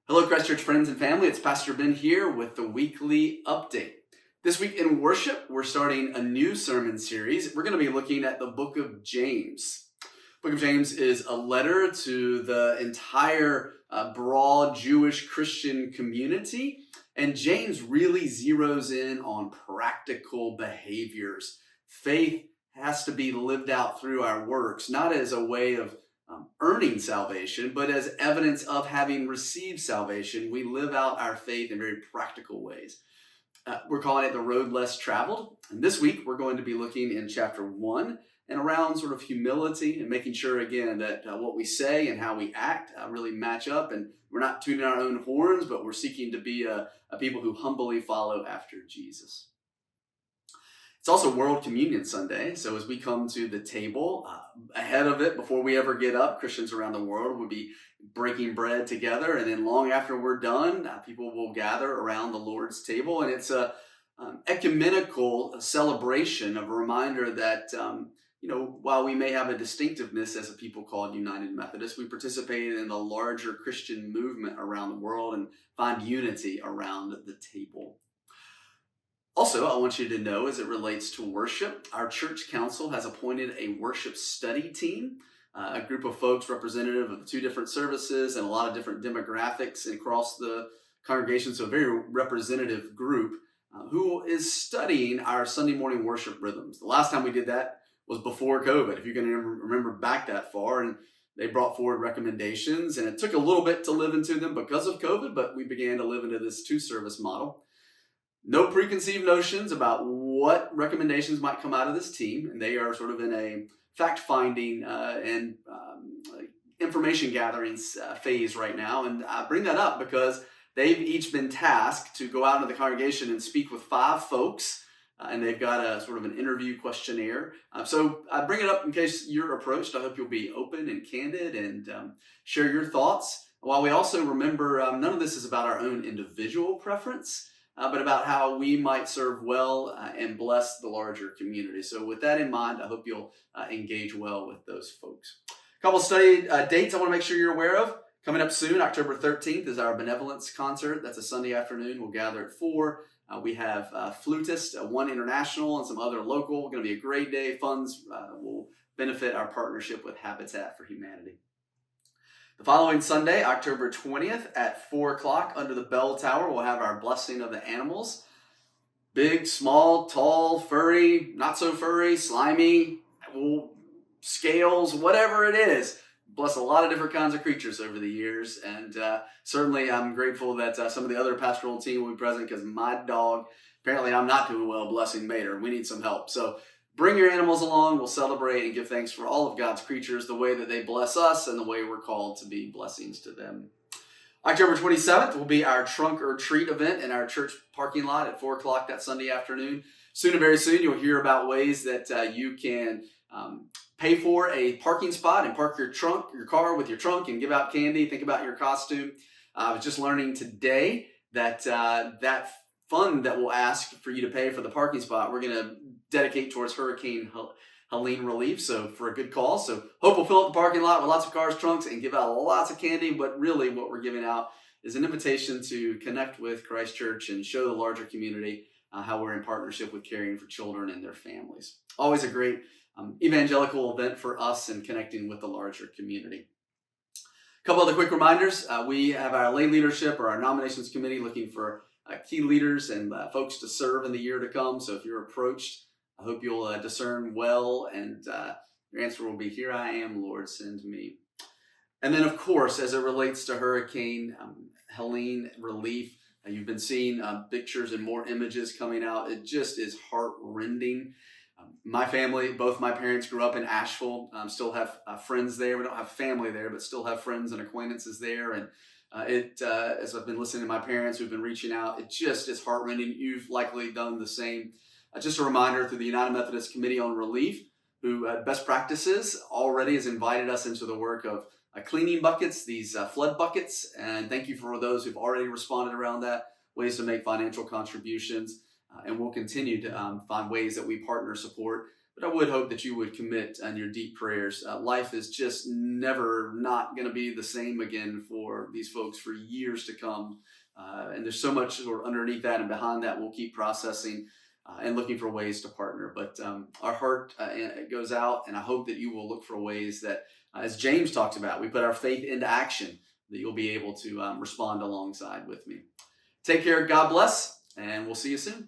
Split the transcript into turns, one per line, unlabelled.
Hello, Christchurch friends and family. It's Pastor Ben here with the weekly update. This week in worship, we're starting a new sermon series. We're going to be looking at the book of James. The book of James is a letter to the entire broad Jewish Christian community. And James really zeroes in on practical behaviors. Faith has to be lived out through our works, not as a way of earning salvation, but as evidence of having received salvation. We live out our faith in very practical ways. We're calling it the road less traveled. And this week, we're going to be looking in chapter 1 and around sort of humility and making sure, again, that what we say and how we act really match up. And we're not tooting our own horns, but we're seeking to be a people who humbly follow after Jesus. It's also World Communion Sunday, so as we come to the table, ahead of it, before we ever get up, Christians around the world will be breaking bread together, and then long after we're done, people will gather around the Lord's table, and it's a ecumenical celebration of a reminder that, while we may have a distinctiveness as a people called United Methodists, we participate in the larger Christian movement around the world and find unity around the table. Also, I want you to know, as it relates to worship, our church council has appointed a worship study team, a group of folks representative of the two different services and a lot of different demographics across the congregation, so a very representative group who is studying our Sunday morning worship rhythms. The last time we did that was before COVID, if you can remember back that far, and they brought forward recommendations, and it took a little bit to live into them because of COVID, but we began to live into this two-service model. No preconceived notions about what recommendations might come out of this team, and they are sort of in a fact-finding and information gathering phase right now. And I bring that up because they've each been tasked to go out into the congregation and speak with 5 folks, and they've got a sort of an interview questionnaire. So I bring it up in case you're approached. I hope you'll be open and candid and share your thoughts. While we also remember, none of this is about our own individual preference, but about how we might serve well and bless the larger community. So with that in mind, I hope you'll engage well with those folks. A couple of study dates I want to make sure you're aware of. Coming up soon, October 13th is our benevolence concert. That's a Sunday afternoon. We'll gather at 4. We have flutist, one international, and some other local. Going to be a great day. Funds will benefit our partnership with Habitat for Humanity. The following Sunday, October 20th at 4 o'clock under the bell tower, we'll have our blessing of the animals. Big, small, tall, furry, not so furry, slimy, scales, whatever it is. Bless a lot of different kinds of creatures over the years. And certainly I'm grateful that some of the other pastoral team will be present because my dog, apparently I'm not doing well blessing Mater. We need some help. So bring your animals along. We'll celebrate and give thanks for all of God's creatures, the way that they bless us and the way we're called to be blessings to them. October 27th will be our trunk or treat event in our church parking lot at 4 o'clock that Sunday afternoon. Soon and very soon, you'll hear about ways that you can pay for a parking spot and park your car with your trunk and give out candy. Think about your costume. I was just learning today that that fund that we'll ask for you to pay for the parking spot, we're going to dedicate towards Hurricane Helene relief, so for a good cause. So hope we'll fill up the parking lot with lots of cars, trunks, and give out lots of candy. But really what we're giving out is an invitation to connect with Christ Church and show the larger community how we're in partnership with caring for children and their families. Always a great evangelical event for us and connecting with the larger community. A couple other quick reminders. We have our lay leadership or our nominations committee looking for key leaders and folks to serve in the year to come. So if you're approached, I hope you'll discern well, and your answer will be, "Here I am, Lord, send me." And then, of course, as it relates to Hurricane Helene relief, you've been seeing pictures and more images coming out. It just is heart-rending. My family, both my parents grew up in Asheville. Still have friends there. We don't have family there, but still have friends and acquaintances there. And as I've been listening to my parents who've been reaching out, it just is heart-rending. You've likely done the same. Just a reminder through the United Methodist Committee on Relief, who best practices already has invited us into the work of cleaning buckets, these flood buckets. And thank you for those who've already responded around that, ways to make financial contributions. And we'll continue to find ways that we partner support But I would hope that you would commit in your deep prayers. Life is just never not going to be the same again for these folks for years to come. And there's so much sort of underneath that and behind that we'll keep processing and looking for ways to partner. But our heart goes out, and I hope that you will look for ways that, as James talks about, we put our faith into action, that you'll be able to respond alongside with me. Take care. God bless, and we'll see you soon.